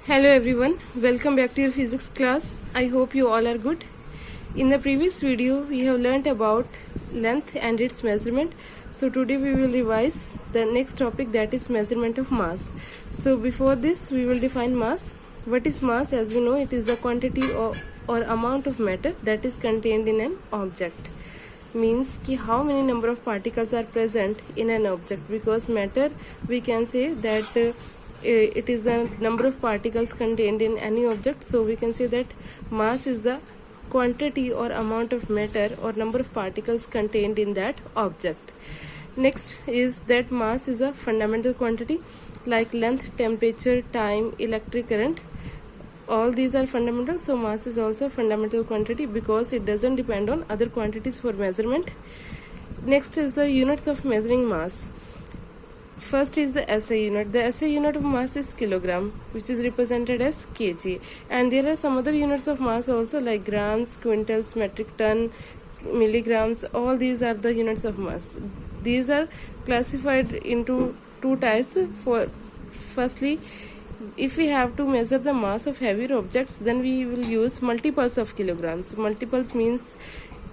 Hello everyone, welcome back to your physics class. I hope you all are good. In the previous video, we have learnt about length and its measurement. So today we will revise the next topic, that is measurement of mass. So before this, we will define mass. What is mass? As we know, it is the quantity or amount of matter that is contained in an object. Means ki how many number of particles are present in an object, because matter we can say that it is the number of particles contained in any object. So we can say that mass is the quantity or amount of matter or number of particles contained in that object. Next is that mass is a fundamental quantity like length, temperature, time, electric current. All these are fundamental, so mass is also a fundamental quantity because it doesn't depend on other quantities for measurement. Next is the units of measuring mass. First is the SI unit. The SI unit of mass is kilogram, which is represented as kg. And there are some other units of mass also like grams, quintals, metric ton, milligrams. All these are the units of mass. These are classified into two types. Firstly, if we have to measure the mass of heavier objects, then we will use multiples of kilograms. Multiples means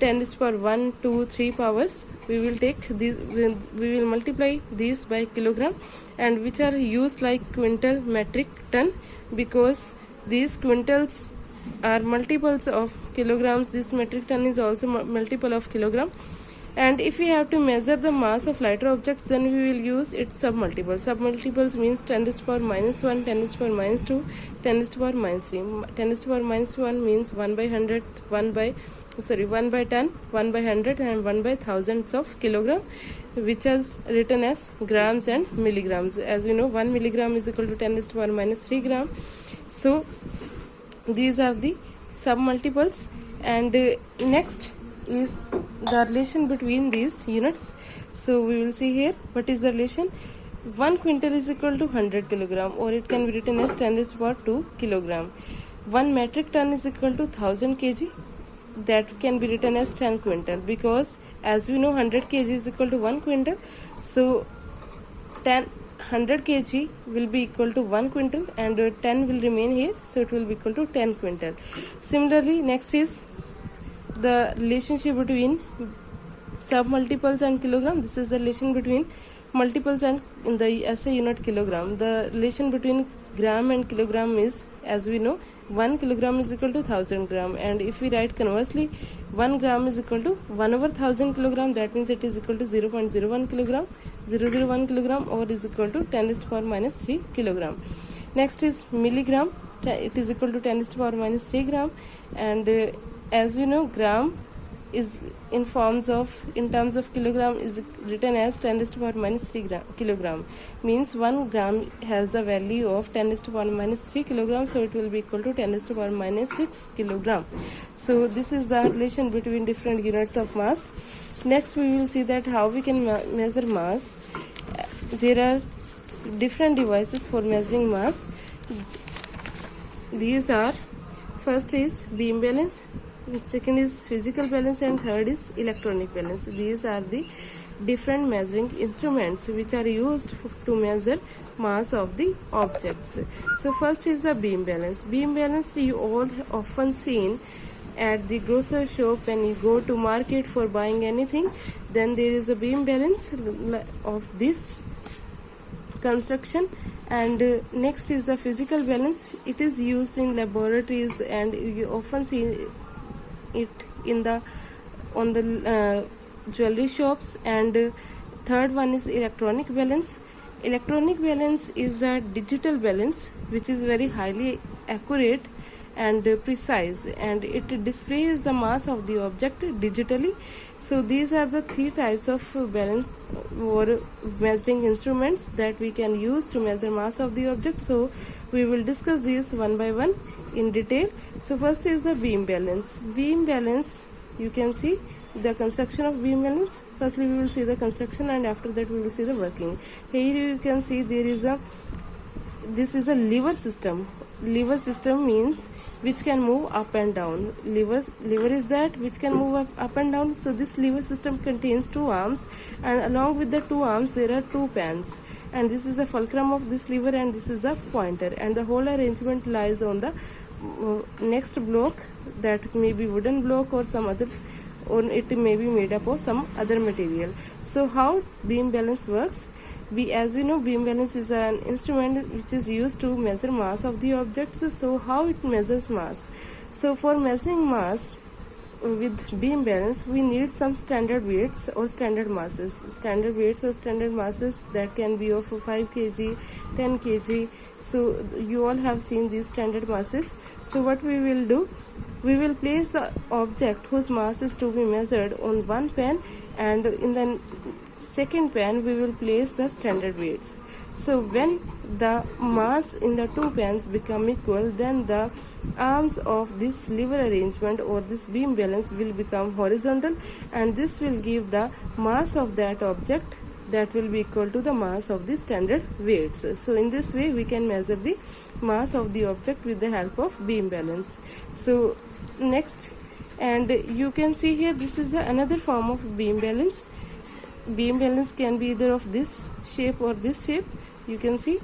10 to the power 1, 2, 3 powers. We will take these, we will multiply these by kilogram, and which are used like quintal, metric, ton, because these quintals are multiples of kilograms. This metric ton is also multiple of kilogram. And if we have to measure the mass of lighter objects, then we will use its submultiples. Submultiples means 10 to the power minus 1, 10 to the power minus 2, 10 to the power minus 3. 10 to the power minus 1 means 1 by 100, 1 by 10, 1 by 100 and 1 by thousands of kilogram, which is written as grams and milligrams. As we know, 1 milligram is equal to 10 to the power minus 3 gram. So these are the submultiples. And next is the relation between these units. So we will see here what is the relation. 1 quintal is equal to 100 kilogram, or it can be written as 10 to the power 2 kilogram. 1 metric ton is equal to 1000 kg. That can be written as 10 quintal, because as we know 100 kg is equal to 1 quintal. So 100 kg will be equal to 1 quintal, and 10 will remain here, so it will be equal to 10 quintal. Similarly, next is the relationship between submultiples and kilogram. This is the relation between multiples and in the SI unit kilogram. The relation between gram and kilogram is, as we know, 1 kilogram is equal to 1000 gram, and if we write conversely, 1 gram is equal to 1 over 1000 kilogram, that means it is equal to 0.01 kilogram, 001 kilogram, or is equal to 10 to the power minus 3 kilogram. Next is milligram. It is equal to 10 to the power minus 3 gram, and as we know, gram is in terms of kilogram is written as 10 to the power minus 3 kilogram. Means 1 gram has a value of 10 to the power minus 3 kilogram, so it will be equal to 10 to the power minus 6 kilogram. So this is the relation between different units of mass. Next we will see that how we can measure mass. There are different devices for measuring mass. These are, first is beam balance, second is physical balance, and third is electronic balance. These are the different measuring instruments which are used to measure mass of the objects. So first is the beam balance. Beam balance you all often seen at the grocery shop when you go to market for buying anything. Then there is a beam balance of this construction. And next is the physical balance. It is used in laboratories, and you often see it on the jewelry shops. And third one is electronic balance. Electronic balance is a digital balance which is very highly accurate and precise, and it displays the mass of the object digitally. So these are the three types of balance or measuring instruments that we can use to measure mass of the object. So we will discuss these one by one in detail. So first is the beam balance. Beam balance, you can see the construction of beam balance. Firstly we will see the construction, and after that we will see the working. Here you can see there is a this is a lever system. Lever system means which can move up and down. Lever is that which can move up and down. So this lever system contains two arms, and along with the two arms there are two pans, and this is the fulcrum of this lever, and this is the pointer, and the whole arrangement lies on the next block, that may be wooden block or some other, or it may be made up of some other material. So how beam balance works? As we know, beam balance is an instrument which is used to measure mass of the objects. So how it measures mass? So for measuring mass with beam balance, we need some standard weights or standard masses. Standard weights or standard masses that can be of 5 kg, 10 kg. So you all have seen these standard masses. So what we will do, we will place the object whose mass is to be measured on one pan, and in the second pan we will place the standard weights. So when the mass in the two pans become equal, then the arms of this lever arrangement or this beam balance will become horizontal, and this will give the mass of that object that will be equal to the mass of the standard weights. So in this way we can measure the mass of the object with the help of beam balance. So next, and you can see here, this is the another form of beam balance. Beam balance can be either of this shape or this shape. You can see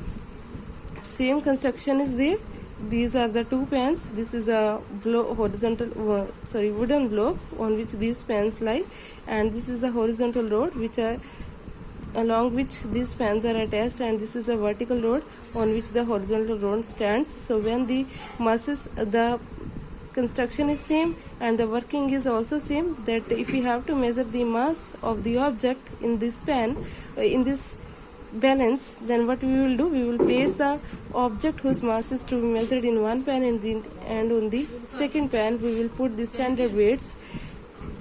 same construction is there. These are the two pans. This is a wooden block on which these pans lie, and this is a horizontal rod along which these pans are attached, and this is a vertical rod on which the horizontal rod stands. So when the masses, the construction is same and the working is also same, that if we have to measure the mass of the object in this pan, in this balance, then what we will do, we will place the object whose mass is to be measured in one pan, and on the second pan we will put the standard weights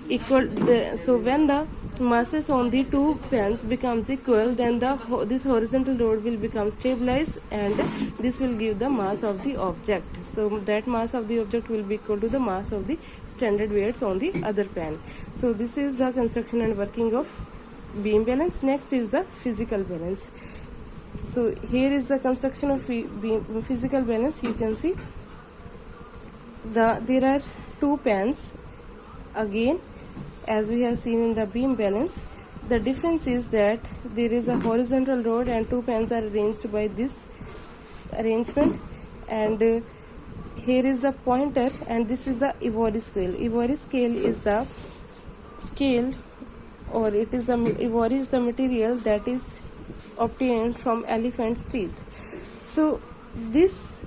equal. So when the masses on the two pans becomes equal, then this horizontal rod will become stabilized, and this will give the mass of the object. So that mass of the object will be equal to the mass of the standard weights on the other pan. So this is the construction and working of beam balance. Next is the physical balance. So here is the construction of physical balance. You can see there are two pans again, as we have seen in the beam balance. The difference is that there is a horizontal rod and two pans are arranged by this arrangement, and here is the pointer, and this is the ivory scale. Ivory scale is the scale, or it is the ivory is the material that is obtained from elephant's teeth. So this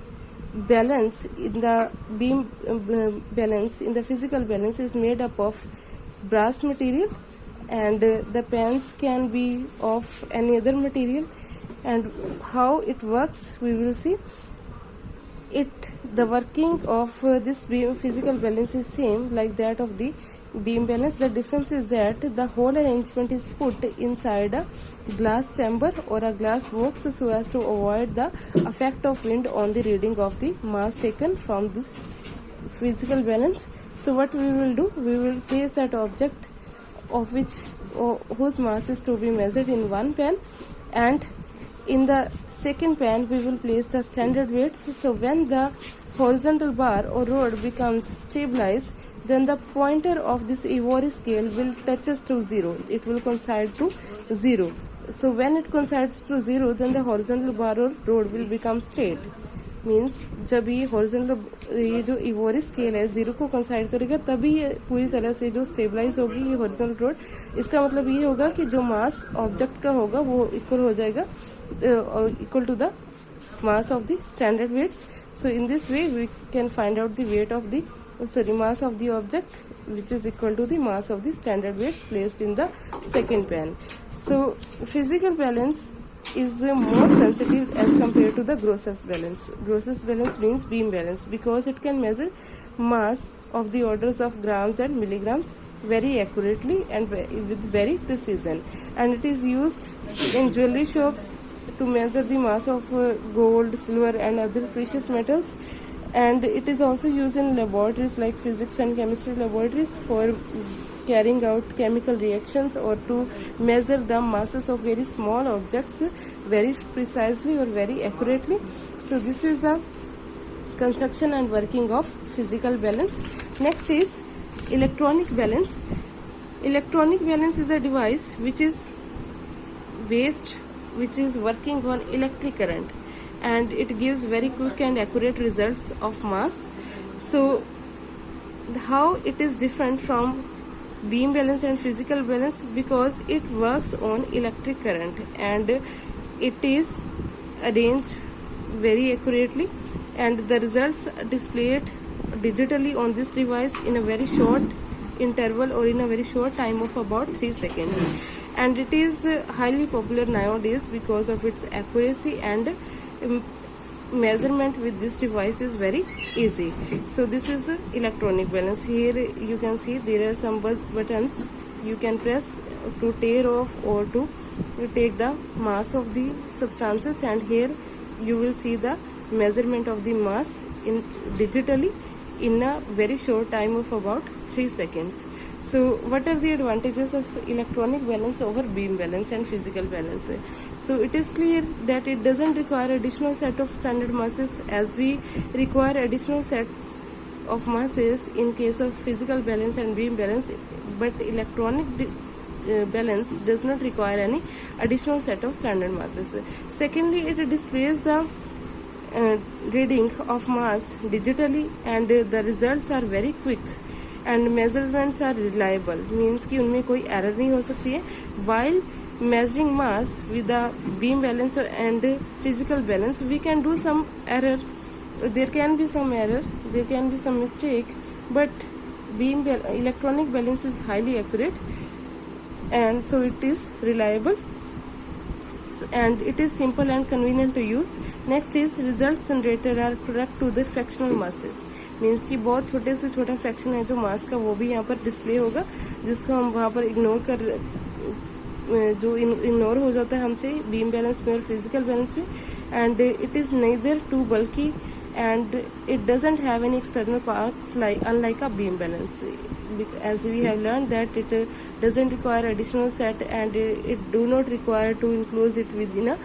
balance in the beam balance, in the physical balance, is made up of brass material, and the pans can be of any other material. And how it works, we will see. The working of this physical balance is same like that of the beam balance. The difference is that the whole arrangement is put inside a glass chamber or a glass box, so as to avoid the effect of wind on the reading of the mass taken from this physical balance. So what we will do, we will place that object whose mass is to be measured in one pan, and in the second pan we will place the standard weights. So when the horizontal bar or rod becomes stabilized, then the pointer of this ivory scale will touches to 0. It will coincide to 0. So when it coincides to 0, then the horizontal bar or rod will become straight. Means जब ये horizontal, ये जो ivory scale है 0 को कंसाइड करेगा, तभी ये पूरी तरह से जो स्टेबलाइज होगी ये हॉरिजॉन्टल रोड। इसका मतलब ये होगा कि जो मास ऑब्जेक्ट का होगा वो इक्वल हो जाएगा, equal to the mass of the standard weights. So in this way we can find out the weight of the mass of the object, which is equal to the mass of the standard weights placed in the second pan. So physical balance is more sensitive as compared to the Gross's balance. Gross's balance means beam balance, because it can measure mass of the orders of grams and milligrams very accurately and with very precision, and it is used in jewelry shops to measure the mass of gold, silver and other precious metals, and it is also used in laboratories like physics and chemistry laboratories for carrying out chemical reactions or to measure the masses of very small objects very precisely or very accurately. So this is the construction and working of physical balance. Next is electronic balance. Electronic balance is a device which is working on electric current, and it gives very quick and accurate results of mass. So how it is different from beam balance and physical balance? Because it works on electric current and it is arranged very accurately, and the results displayed digitally on this device in a very short interval or in a very short time of about 3 seconds. And it is highly popular nowadays because of its accuracy, and measurement with this device is very easy. So this is electronic balance. Here you can see there are some buttons you can press to tear off or to take the mass of the substances, and here you will see the measurement of the mass in digitally in a very short time of about 3 seconds. So what are the advantages of electronic balance over beam balance and physical balance? So it is clear that it doesn't require additional set of standard masses as we require additional sets of masses in case of physical balance and beam balance, but electronic balance does not require any additional set of standard masses. Secondly, it displays the reading of mass digitally, and the results are very quick and measurements are reliable, means कि उनमें कोई error नहीं हो सकती है. While measuring mass with the beam balance and physical balance, we can do some error. There can be some error, there can be some mistake, but electronic balance is highly accurate, and so it is reliable, and it is simple and convenient to use. Next is results generated are correct to the fractional masses, means कि बहुत छोटे से छोटा fraction है जो मास का, वो भी यहाँ पर डिस्प्ले होगा, जिसको हम वहाँ पर इग्नोर हो जाता है हमसे बीम बैलेंस में और फिजिकल बैलेंस में. And it is neither too bulky and it doesn't have any external parts unlike a beam balance, as we have learned that it doesn't require additional set, and it do not require to enclose it within a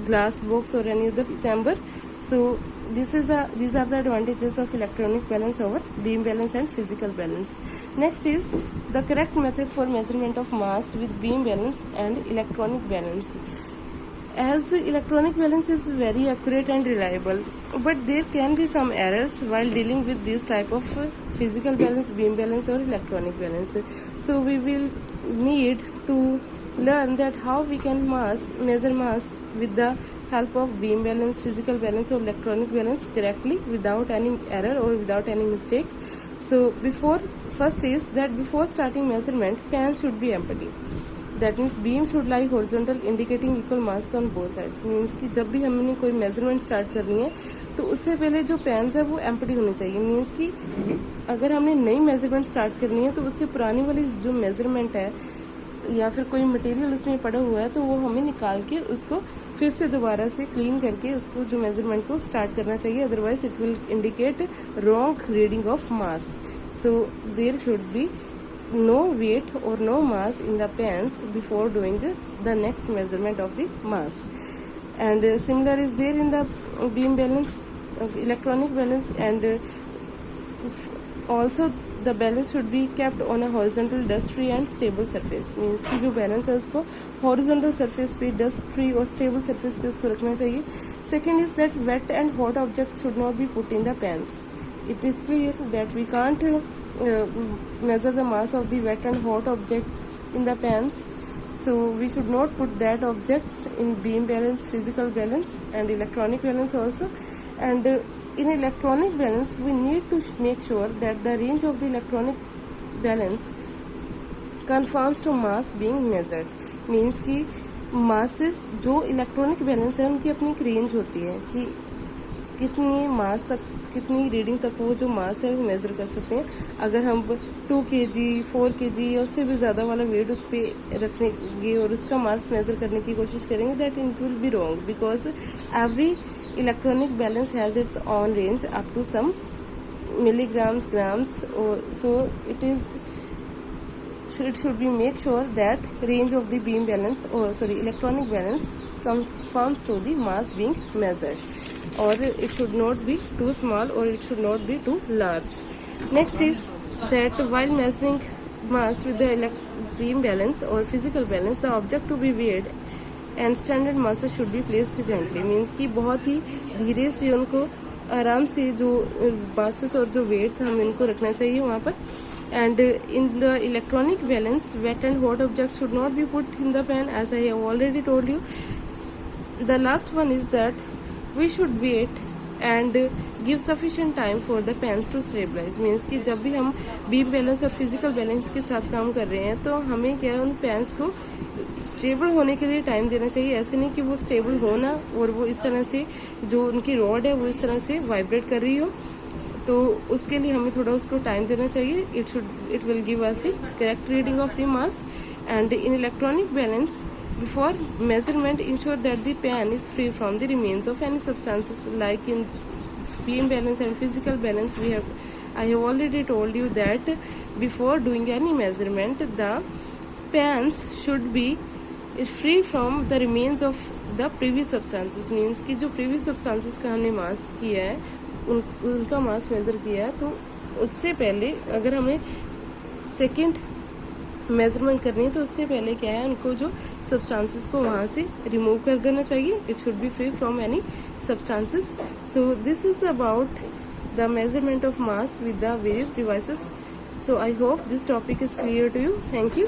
glass box or any other chamber. So these are the advantages of electronic balance over beam balance and physical balance. Next is the correct method for measurement of mass with beam balance and electronic balance. As electronic balance is very accurate and reliable, but there can be some errors while dealing with this type of physical balance, beam balance or electronic balance. So we will need to learn that how we can measure mass with the help of beam balance, physical balance or electronic balance correctly without any error or without any mistake. So first is that before starting measurement, pan should be empty. That means beam should lie horizontal indicating equal mass on both sides. Means कि जब भी हमने कोई measurement start करनी है तो उससे पहले जो पैन्स है वो एम्प्टी होने चाहिए. मीन्स कि अगर हमने नई मेजरमेंट स्टार्ट करनी है तो उससे पुरानी वाली जो मेजरमेंट है या फिर कोई मटेरियल उसमें पड़ा हुआ है तो वो हमें निकाल के उसको फिर से दोबारा से क्लीन करके उसको जो मेजरमेंट को स्टार्ट करना चाहिए. Otherwise it will indicate wrong reading of mass. So there should be no weight or no mass in the pans before doing the next measurement of the mass. And similar is there in the beam balance of electronic balance, and also the balance should be kept on a horizontal dust free and stable surface. Means कि जो balance है उसको horizontal surface पे, dust free और stable surface पे उसको रखना चाहिए. Second is that wet and hot objects should not be put in the pans. It is clear that we can't measure the mass of the wet and hot objects in the pans, so we should not put that objects in beam balance, physical balance and electronic balance also. And in electronic balance we need to make sure that the range of the electronic balance conforms to mass being measured. Means कि masses जो electronic balance है उनकी अपनी एक range होती है कि कितनी मास तक, कितनी रीडिंग तक वो जो मास है वो मेजर कर सकते हैं. अगर हम 2 kg 4 kg या उससे भी ज़्यादा वाला वेट उस पर रखेंगे और उसका मास मेजर करने की कोशिश करेंगे, that it will be wrong because every electronic balance has its on range up to some milligrams, grams. So it is it should be make sure that range of the beam balance electronic balance conforms to the mass being measured, or it should not be too small or it should not be too large. Next is that while measuring mass with the beam balance or physical balance, the object to be weighed and standard masses should be placed gently. Means कि बहुत ही धीरे से उनको आराम से जो masses और जो weights हम इनको रखना चाहिए वहाँ पर. And in the electronic balance, wet and hot objects should not be put in the pan, as I have already told you. The last one is that we should wait and give sufficient time for the pans to stabilize. Means कि जब भी हम beam balance और physical balance के साथ काम कर रहे हैं तो हमें क्या है उन pans को स्टेबल होने के लिए टाइम देना चाहिए. ऐसे नहीं कि वो स्टेबल हो ना और वो इस तरह से जो उनकी रॉड है वो इस तरह से वाइब्रेट कर रही हो, तो उसके लिए हमें थोड़ा उसको टाइम देना चाहिए. It will give us the correct reading of the mass. And in electronic balance, before measurement, ensure that the pan is free from the remains of any substances. Like in beam balance and physical balance, I have already told you that before doing any measurement, the pans should be free from the remains of the previous substances. Means कि जो previous substances का हमने मास किया है उनका मास major किया है, तो उससे पहले अगर हमें सेकेंड मेजरमेंट करनी है तो उससे पहले क्या है उनको जो सब्सटेंसेस को वहां से रिमूव कर देना चाहिए. It should be free from any substances. So this is about the measurement of mass with the various devices. So I hope this topic is clear to you. Thank you.